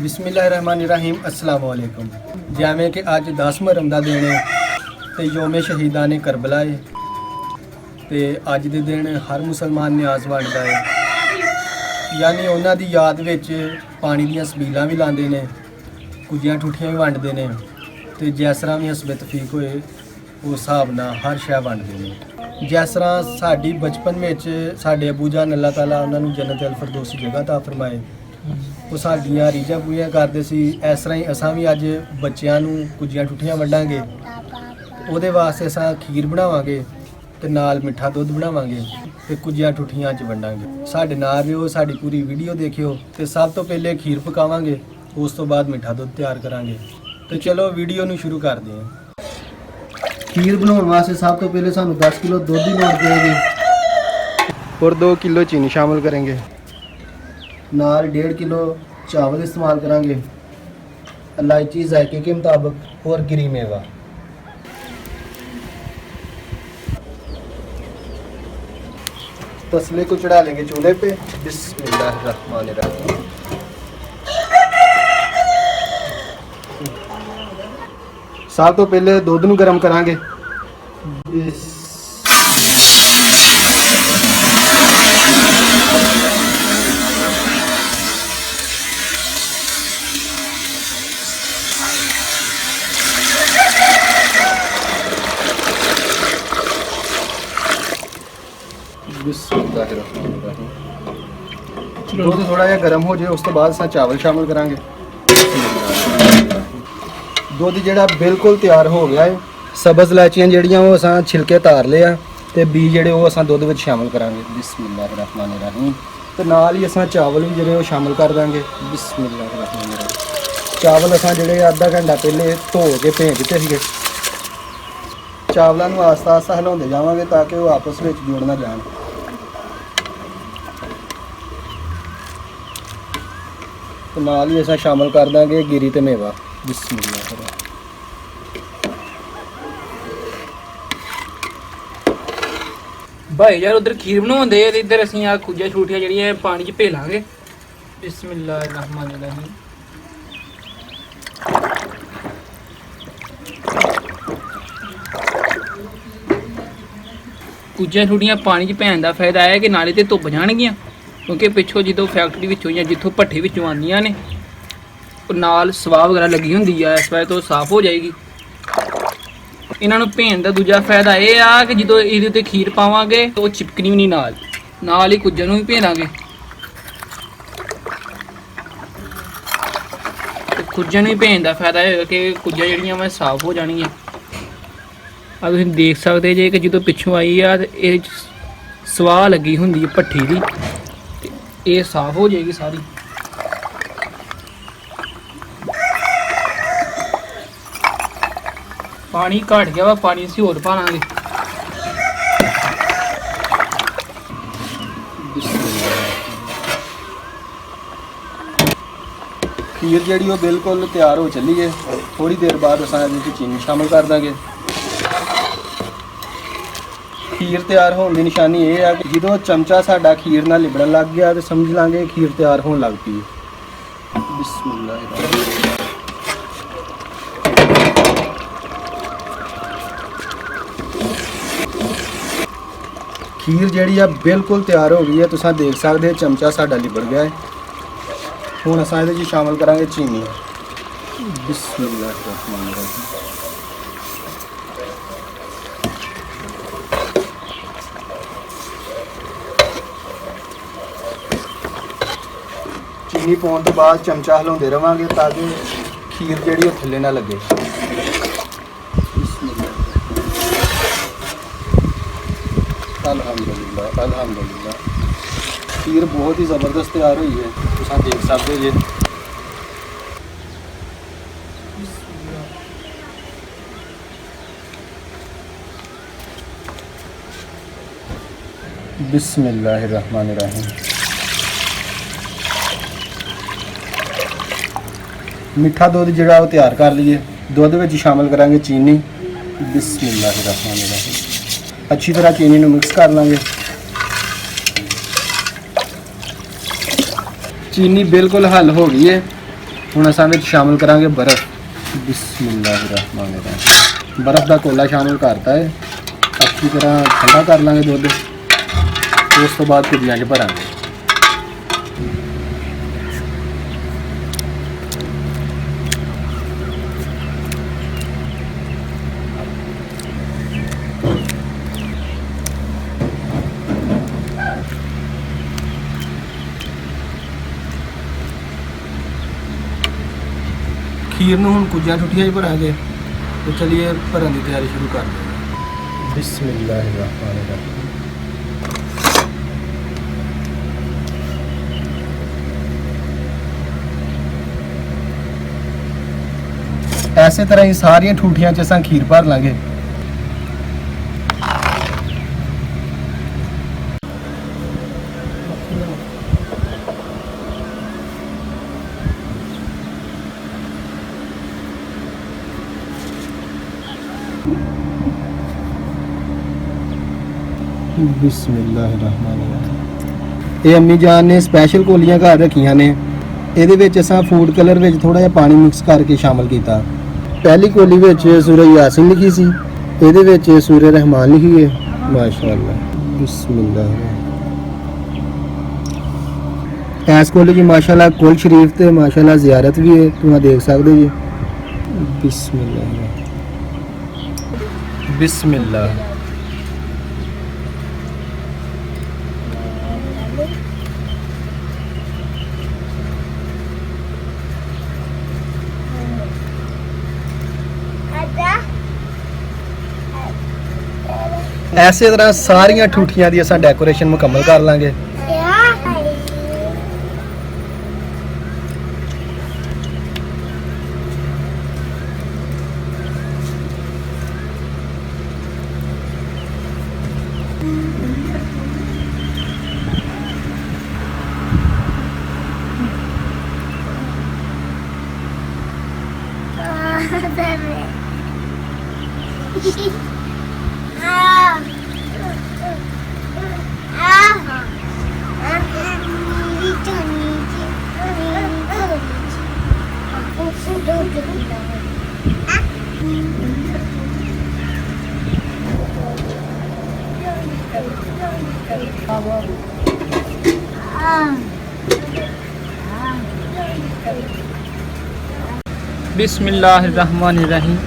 बिस्मिल्लाहिर्रहमानिर्रहीम अस्सलाम वालेकुम। जिवें कि अज 10 मुहर्रम का दिन है तो योमे शहीदा ने करबला है तो अज के दिन हर मुसलमान न्याज वंडदा है, यानी उन्हां दी याद विच पानी दीयां सबीलां भी लांदे ने, कुजियां ठुठियां भी वंडदे ने ते जिस तरह भी हसबे तफीक होए उस हिसाब नाल हर शै वंडदे ने। जिस तरह साडी बचपन में साडे अबू जान अल्लाह ताला उन्हां नूं जन्नत अल फिरदौस जगह ता फरमाए, ਉਹ ਸਾਡੀਆਂ ਰੀਝਾਂ ਪੂਰੀਆਂ ਕਰਦੇ ਸੀ। ਇਸ ਤਰ੍ਹਾਂ ਹੀ ਅਸਾਂ ਵੀ ਅੱਜ ਬੱਚਿਆਂ ਨੂੰ ਕੁਝੀਆਂ ਠੁੱਠੀਆਂ ਵੰਡਾਂਗੇ। ਉਹਦੇ ਵਾਸਤੇ ਅਸਾਂ ਖੀਰ ਬਣਾਵਾਂਗੇ ਤੇ ਨਾਲ ਮਿੱਠਾ ਦੁੱਧ ਬਣਾਵਾਂਗੇ ਤੇ ਕੁਝੀਆਂ ਠੁੱਠੀਆਂ 'ਚ ਵੰਡਾਂਗੇ। ਸਾਡੇ ਨਾਲ ਰਿਓ, ਸਾਡੀ ਪੂਰੀ ਵੀਡੀਓ ਦੇਖਿਓ ਤੇ ਸਭ ਤੋਂ ਪਹਿਲੇ ਖੀਰ ਪਕਾਵਾਂਗੇ, ਉਸ ਤੋਂ ਬਾਅਦ ਮਿੱਠਾ ਦੁੱਧ ਤਿਆਰ ਕਰਾਂਗੇ। ਤੇ ਚਲੋ ਵੀਡੀਓ ਨੂੰ ਸ਼ੁਰੂ ਕਰਦੇ ਹਾਂ। ਖੀਰ ਬਣਾਉਣ ਵਾਸਤੇ ਸਭ ਤੋਂ ਪਹਿਲੇ ਸਾਨੂੰ 10 ਕਿਲੋ ਦੁੱਧ ਦੀ ਲੋੜ ਪਏਗੀ और 2 किलो चीनी शामिल करेंगे। नाल 1.5 किलो चावल इस्तेमाल करांगे, इलायची जायके के मुताबिक और गिरी मेवा। तसले को चढ़ा लेंगे चूल्हे पे। बिस्मिल्लाहिर्रहमानिर्रहीम। सब तो पहले दूध नूं गर्म करांगे। दुध थोड़ा जिहा गर्म हो जाए, उस तो बाद असां चावल शामिल करांगे। दुध जिहड़ा बिल्कुल तैयार हो गया है। सब्ज़ इलायचियां जिहड़ियां वो असां छिलके तार लिया ते बीज जिहड़े वो असां दुध विच शामिल करांगे। बिस्मिल्लाहिर्रहमानिर्रहीम। ते नाल ही असां चावल भी जिहड़े वो शामिल कर देंगे। बिस्मिल्लाहिर्रहमानिर्रहीम। चावल असां जिहड़े आधा घंटा पहले धो के भेज दित्ते सीगे। चावलों को आस्ता आस्ता हिलाउंदे जावांगे ताकि वो आपस में जुड़ ना जान। तो नाल ही असां शामिल कर देंगे गिरी ते मेवा। बिस्मिल्लाह। भाई यार उधर खीर बनाउंदे ते इधर असीं आ कुझा छूटियां ਜਿਹੜੀਆਂ पानी च भेलांगे। बिस्मिल्लाहिर्रहमानिर्रहीम। ਕੁਝਾਂ ਛੁੱਟੀਆਂ ਪਾਣੀ 'ਚ ਭੈਣ ਦਾ ਫਾਇਦਾ ਹੈ ਕਿ ਨਾਲੇ ਤੇ ਧੁੱਪ ਜਾਣਗੀਆਂ, ਕਿਉਂਕਿ ਪਿੱਛੋਂ ਜਦੋਂ ਫੈਕਟਰੀ ਵਿੱਚੋਂ ਜਾਂ ਜਿੱਥੋਂ ਭੱਠੇ ਵਿੱਚੋਂ ਆਉਂਦੀਆਂ ਨੇ ਉਹ ਨਾਲ ਸਵਾਹ ਵਗੈਰਾ ਲੱਗੀ ਹੁੰਦੀ ਆ, ਇਸ ਵਾਰ ਤੋਂ ਸਾਫ਼ ਹੋ ਜਾਏਗੀ। ਇਹਨਾਂ ਨੂੰ ਭੈਣ ਦਾ ਦੂਜਾ ਫਾਇਦਾ ਇਹ ਆ ਕਿ ਜਦੋਂ ਇਹਦੇ ਉੱਤੇ ਖੀਰ ਪਾਵਾਂਗੇ ਤਾਂ ਉਹ ਚਿਪਕਣੀ ਵੀ ਨਹੀਂ, ਨਾਲ ਹੀ ਕੁਝਾਂ ਨੂੰ ਵੀ ਭੇਣਾਂਗੇ ਤੇ ਕੁਝਾਂ ਨੂੰ ਵੀ ਭੈਣ ਦਾ ਫਾਇਦਾ ਹੋਏਗਾ ਕਿ ਕੁਝਾਂ ਜਿਹੜੀਆਂ ਵਾ ਸਾਫ਼ ਹੋ ਜਾਣਗੀਆਂ। ਆ ਤੁਸੀਂ ਦੇਖ ਸਕਦੇ ਜੇ ਕਿ ਜਦੋਂ ਪਿੱਛੋਂ ਆਈ ਆ ਤੇ ਇਹ ਸਵਾਹ ਲੱਗੀ ਹੁੰਦੀ ਹੈ ਭੱਠੀ ਦੀ, ਤੇ ਇਹ ਸਾਫ਼ ਹੋ ਜਾਏਗੀ ਸਾਰੀ। ਪਾਣੀ ਘਟ ਗਿਆ ਵਾ, ਪਾਣੀ ਅਸੀਂ ਹੋਰ ਪਾ ਲਾਂਗੇ। खीर जी वो बिल्कुल तैयार हो चली है। थोड़ी देर बाद असां चीनी शामिल कर देंगे। खीर तैयार होने की निशानी ये है कि जो चमचा साडा खीर नाल लिबड़न लग गया तो समझ लांगे खीर तैयार होने लग पई। बिस्मिल्लाहिर्रहमानिर्रहीम। खीर जिहड़ी आ बिल्कुल तैयार हो गई है। तुसां देख सकते चमचा साडा लिबड़ गया है। हुण असां इहदे च शामिल करांगे चीनी। बिस्मिल्लाहिर्रहमानिर्रहीम। चीनी पाने तो बाद चमचा हिलाते रहेंगे ताकि खीर जी थले ना लगे। अल्हम्दुलिल्लाह अल्हम्दुलिल्लाह। खीर बहुत ही ज़बरदस्त तैयार हुई है, तुम देख सकते जे। बिस्मिल्लाहिर्रहमानिर्रहीम। मिठा दूध जिहड़ा वो तैयार कर लीए। दूध में शामिल करांगे चीनी। बिस्मिल्लाहिर्रहमानिर्रहीम। अच्छी तरह चीनी को मिक्स कर लेंगे। चीनी बिल्कुल हल हो गई है। ਹੁਣ ਅਸਾਂ ਵਿੱਚ ਸ਼ਾਮਲ ਕਰਾਂਗੇ ਬਰਫ਼। ਬਿਸਮਿਲ੍ਲਾਹਿਰਰਹਿਮਾਨਿਰਰਹੀਮ। ਬਰਫ਼ ਦਾ ਕੋਲਾ ਸ਼ਾਮਲ ਕਰਤਾ ਹੈ। ਅੱਛੀ ਤਰ੍ਹਾਂ ਠੰਡਾ ਕਰ ਲਾਂਗੇ ਦੁੱਧ। ਉਸ ਤੋਂ ਬਾਅਦ ਕੁੱਜੀਆਂ 'ਚ ਭਰਾਂਗੇ। खीर ਨੂੰ ਹੁਣ ਕੁੱਜੀਆਂ ਠੁੱਠੀਆਂ 'ਚ ਭਰਾਂਗੇ ਤੇ ਚਲਿਏ ਭਰਨ ਦੀ ਤਿਆਰੀ ਸ਼ੁਰੂ ਕਰਦੇ ਹਾਂ। ਬਿਸਮਿਲ੍ਲਾਹਿਰਰਹਿਮਾਨਿਰਰਹੀਮ। ਐਸੇ ਤਰ੍ਹਾਂ ਹੀ ਸਾਰੀਆਂ ਠੂਠੀਆਂ 'ਚ ਅਸਾਂ ਖੀਰ ਭਰ ਲਾਂਗੇ। ਬਿਸਮਿਲ੍ਲਾਹਿਰਰਹਿਮਾਨਿਰਰਹੀਮ। ਇਹ ਅੰਮੀ ਜਾਨ ਨੇ ਸਪੈਸ਼ਲ ਕੋਲੀਆਂ ਘਰ ਰੱਖੀਆਂ ਨੇ। ਇਹਦੇ ਵਿੱਚ ਅਸਾਂ ਫੂਡ ਕਲਰ ਵਿੱਚ ਥੋੜਾ ਜਿਹਾ ਪਾਣੀ ਮਿਕਸ ਕਰਕੇ ਸ਼ਾਮਲ ਕੀਤਾ। ਪਹਿਲੀ ਕੋਲੀ ਵਿੱਚ ਸੂਰਜ ਯਾਸੀਨ ਲਿਖੀ ਸੀ, ਇਹਦੇ ਵਿੱਚ ਸੂਰਜ ਰਹਿਮਾਨ ਲਿਖੀ ਹੈ। ਮਾਸ਼ਾਅੱਲਾ। ਬਿਸਮਿਲ੍ਲਾਹ। ਇਸ ਕੋਲੀ की माशाल्लाह कुल शरीफ ਤੇ माशाल्लाह ज़ियारत भी है, तुम देख सकते जी। बिस्मिल्लाह बिस्मिल्लाह। ਐਸੇ ਤਰ੍ਹਾਂ ਸਾਰੀਆਂ ਠੂਠੀਆਂ ਦੀ ਅਸਾਂ ਡੈਕੋਰੇਸ਼ਨ ਮੁਕੰਮਲ ਕਰ ਲਾਂਗੇ। बिस्मिल्लाहिर्रहमानिर्रहीम।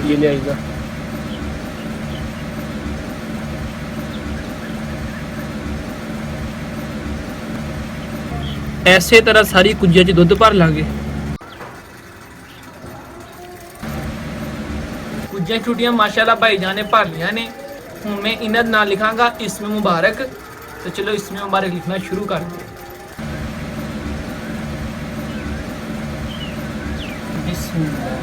ये ले आएगा। ਐਸੇ ਤਰ੍ਹਾਂ ਸਾਰੀ ਕੁੱਜੀਆਂ 'ਚ ਦੁੱਧ ਭਰ ਲਾਂਗੇ। ਕੁੱਜੀਆਂ ਛੁੱਟੀਆਂ ਮਾਸ਼ਾਅੱਲਾ ਭਾਈਜਾਨ ਨੇ ਭਰ ਲਿਆ ਨੇ। ਹੁਣ ਮੈਂ ਇਹਨਾਂ ਦਾ ਨਾਮ ਲਿਖਾਂਗਾ ਇਸਮ ਮੁਬਾਰਕ। तो चलो इसमें मुबारक लिखना शुरू करते हैं। बिस्मिल्लाह।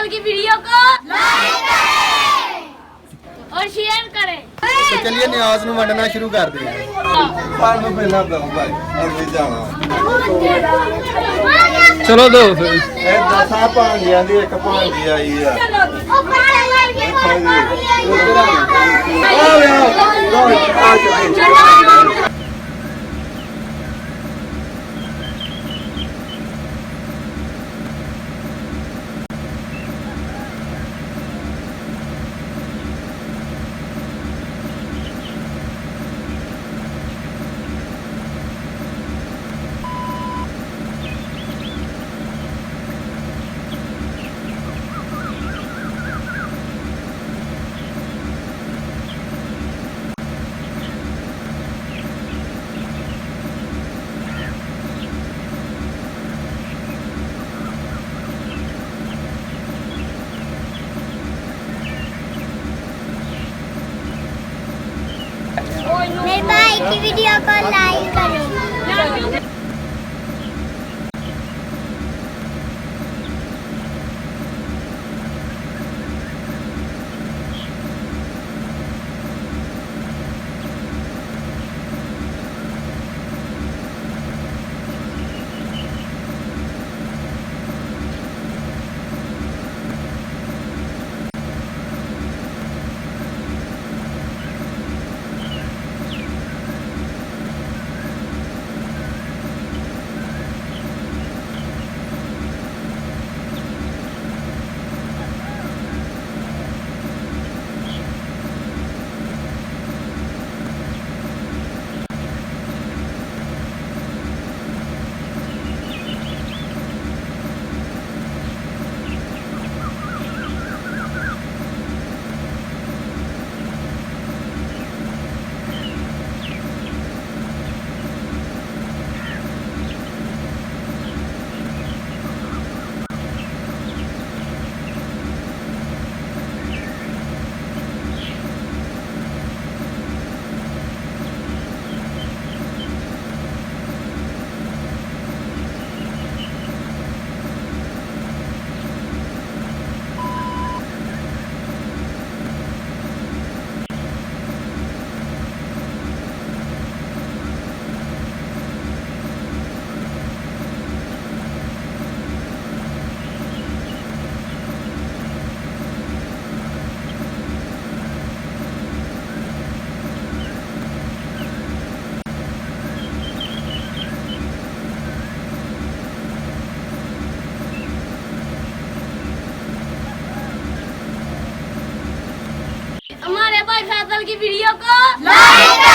फैसल की वीडियो को लाइक करें और शेयर करें। तो चलिए न्याज ਨੂੰ ਵੰਡਣਾ ਸ਼ੁਰੂ ਕਰਦੇ ਹਾਂ। ਸਾਨੂੰ ਪਹਿਲਾਂ ਦੋ ਭਾਈ ਅੱਗੇ ਜਾਣਾ ਚਲੋ ਦੋ ਫਿਰ ਇਹ ਦਸਾਂ ਭਾਂਜੀਆਂ ਦੀ ਇੱਕ ਭਾਂਜੀ ਆਈ ਆ मेरे भाई की वीडियो को लाइक करें। हमारे भाई फैसल की वीडियो को लाइक